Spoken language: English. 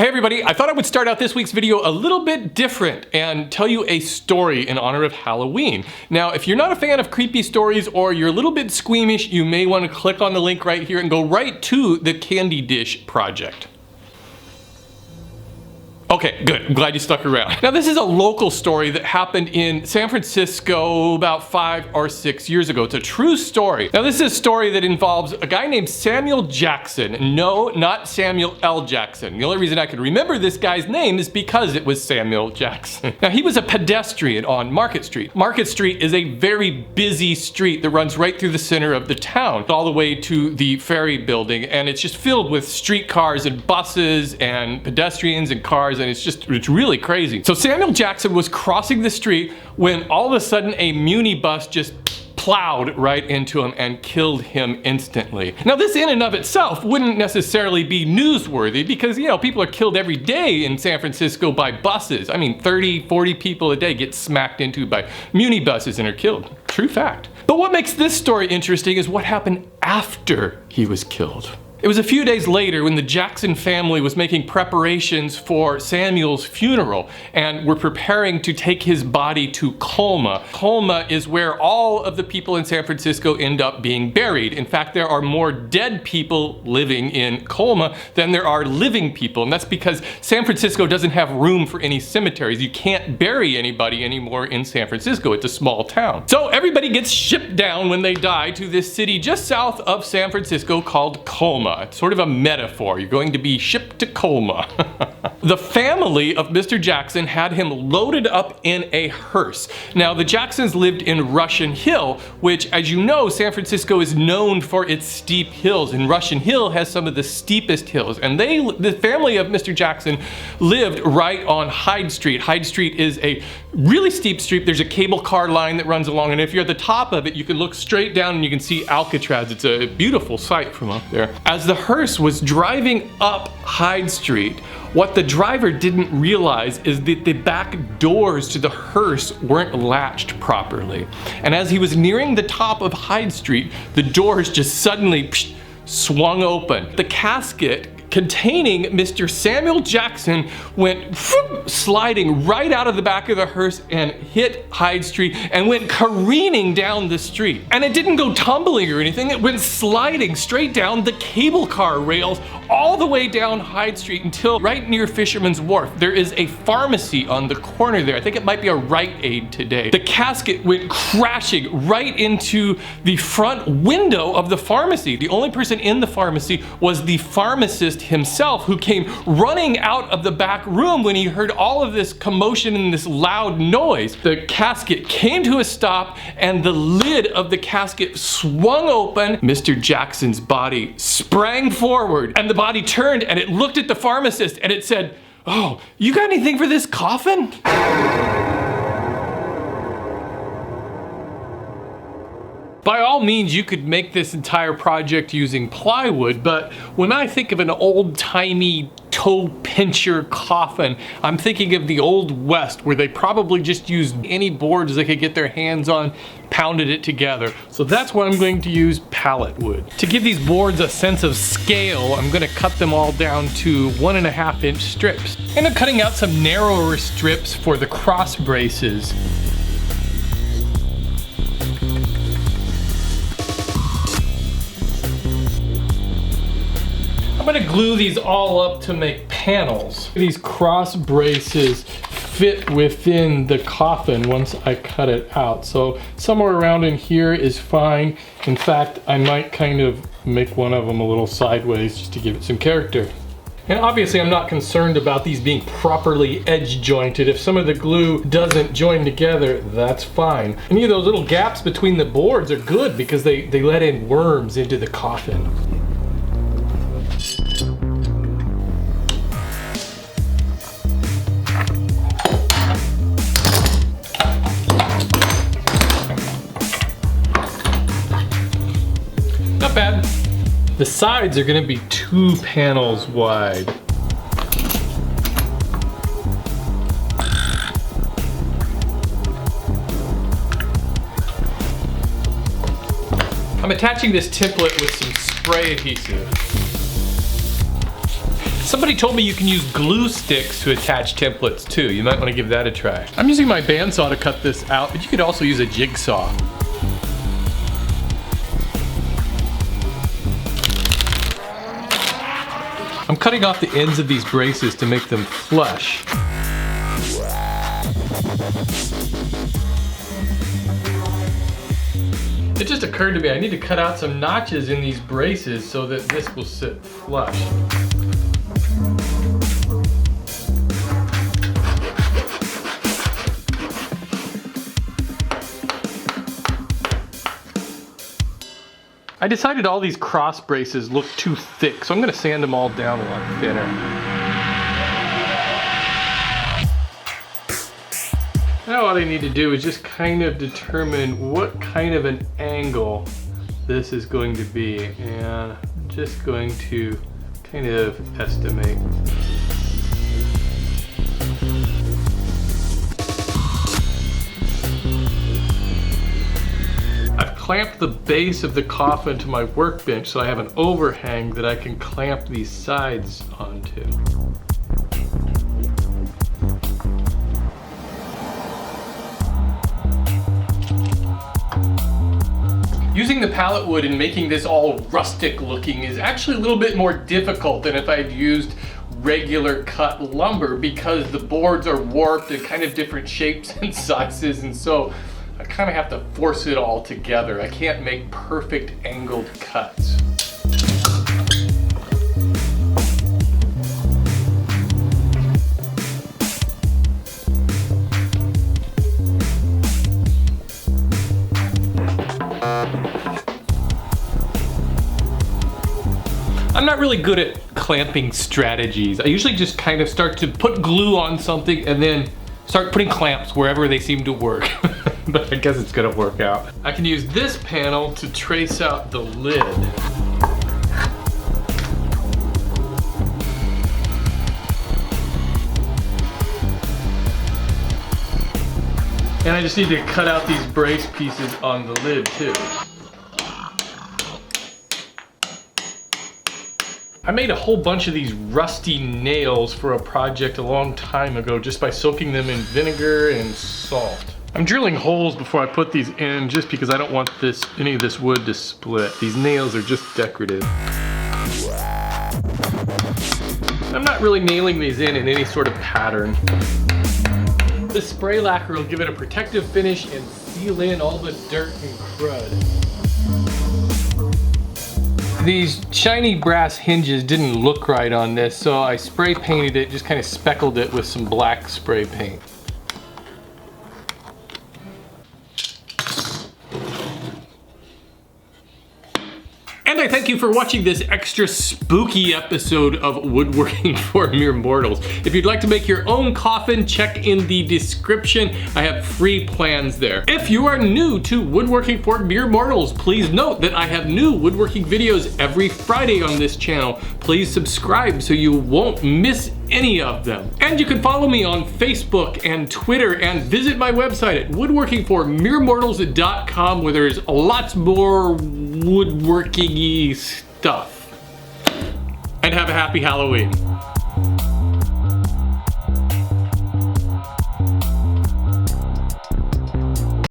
Hey everybody, I thought I would start out this week's video a little bit different and tell you a story in honor of Halloween. Now, if you're not a fan of creepy stories or you're a little bit squeamish, you may want to click on the link right here and go right to the Candy Dish project. Okay, good. I'm glad you stuck around. Now, this is a local story that happened in San Francisco about 5 or 6 years ago. It's a true story. Now, this is a story that involves a guy named Samuel Jackson. No, not Samuel L. Jackson. The only reason I could remember this guy's name is because it was Samuel Jackson. Now, he was a pedestrian on Market Street. Market Street is a very busy street that runs right through the center of the town, all the way to the ferry building, and it's just filled with streetcars and buses and pedestrians and cars, and it's really crazy. So Samuel Jackson was crossing the street when all of a sudden a muni bus just plowed right into him and killed him instantly. Now, this in and of itself wouldn't necessarily be newsworthy because, you know, people are killed every day in San Francisco by buses. I mean, 30, 40 people a day get smacked into by muni buses and are killed. True fact. But what makes this story interesting is what happened after he was killed. It was a few days later when the Jackson family was making preparations for Samuel's funeral and were preparing to take his body to Colma. Colma is where all of the people in San Francisco end up being buried. In fact, there are more dead people living in Colma than there are living people, and that's because San Francisco doesn't have room for any cemeteries. You can't bury anybody anymore in San Francisco. It's a small town. So everybody gets shipped down when they die to this city just south of San Francisco called Colma. It's sort of a metaphor. You're going to be shipped to Colma. The family of Mr. Jackson had him loaded up in a hearse. Now, the Jacksons lived in Russian Hill, which, as you know, San Francisco is known for its steep hills, and Russian Hill has some of the steepest hills. And the family of Mr. Jackson lived right on Hyde Street. Hyde Street is a really steep street. There's a cable car line that runs along, and if you're at the top of it, you can look straight down and you can see Alcatraz. It's a beautiful sight from up there. As the hearse was driving up Hyde Street, what the driver didn't realize is that the back doors to the hearse weren't latched properly. And as he was nearing the top of Hyde Street, the doors just suddenly swung open. The casket containing Mr. Samuel Jackson went sliding right out of the back of the hearse and hit Hyde Street and went careening down the street. And it didn't go tumbling or anything, it went sliding straight down the cable car rails all the way down Hyde Street until right near Fisherman's Wharf. There is a pharmacy on the corner there. I think it might be a Rite Aid today. The casket went crashing right into the front window of the pharmacy. The only person in the pharmacy was the pharmacist himself, who came running out of the back room when he heard all of this commotion and this loud noise. The casket came to a stop and the lid of the casket swung open. Mr. Jackson's body sprang forward and the body turned and it looked at the pharmacist and it said, "Oh, you got anything for this coffin?" By all means, you could make this entire project using plywood, but when I think of an old-timey toe pincher coffin, I'm thinking of the Old West, where they probably just used any boards they could get their hands on, pounded it together. So that's why I'm going to use pallet wood. To give these boards a sense of scale, I'm going to cut them all down to 1.5 inch strips. And I'm cutting out some narrower strips for the cross braces. I'm gonna glue these all up to make panels. These cross braces fit within the coffin once I cut it out. So somewhere around in here is fine. In fact, I might kind of make one of them a little sideways just to give it some character. And obviously I'm not concerned about these being properly edge jointed. If some of the glue doesn't join together, that's fine. Any of those little gaps between the boards are good because they let in worms into the coffin. Not bad. The sides are gonna be 2 panels wide. I'm attaching this template with some spray adhesive. Some Somebody told me you can use glue sticks to attach templates too. You might want to give that a try. I'm using my bandsaw to cut this out, but you could also use a jigsaw. I'm cutting off the ends of these braces to make them flush. It just occurred to me I need to cut out some notches in these braces so that this will sit flush. I decided all these cross braces look too thick, so I'm going to sand them all down a lot thinner. Now all I need to do is just kind of determine what kind of an angle this is going to be, and I'm just going to kind of estimate. I've clamped the base of the coffin to my workbench so I have an overhang that I can clamp these sides onto. Using the pallet wood and making this all rustic looking is actually a little bit more difficult than if I'd used regular cut lumber, because the boards are warped and kind of different shapes and sizes, and so I kind of have to force it all together. I can't make perfect angled cuts. I'm not really good at clamping strategies. I usually just kind of start to put glue on something and then start putting clamps wherever they seem to work. But I guess it's gonna work out. I can use this panel to trace out the lid. And I just need to cut out these brace pieces on the lid too. I made a whole bunch of these rusty nails for a project a long time ago just by soaking them in vinegar and salt. I'm drilling holes before I put these in just because I don't want any of this wood to split. These nails are just decorative. I'm not really nailing these in any sort of pattern. This spray lacquer will give it a protective finish and seal in all the dirt and crud. These shiny brass hinges didn't look right on this, so I spray painted it, just kind of speckled it with some black spray paint. And I thank you for watching this extra spooky episode of Woodworking for Mere Mortals. If you'd like to make your own coffin, check in the description. I have free plans there. If you are new to Woodworking for Mere Mortals, please note that I have new woodworking videos every Friday on this channel. Please subscribe so you won't miss any of them. And you can follow me on Facebook and Twitter, and visit my website at woodworkingformeremortals.com, where there's lots more woodworking-y stuff. And have a happy Halloween.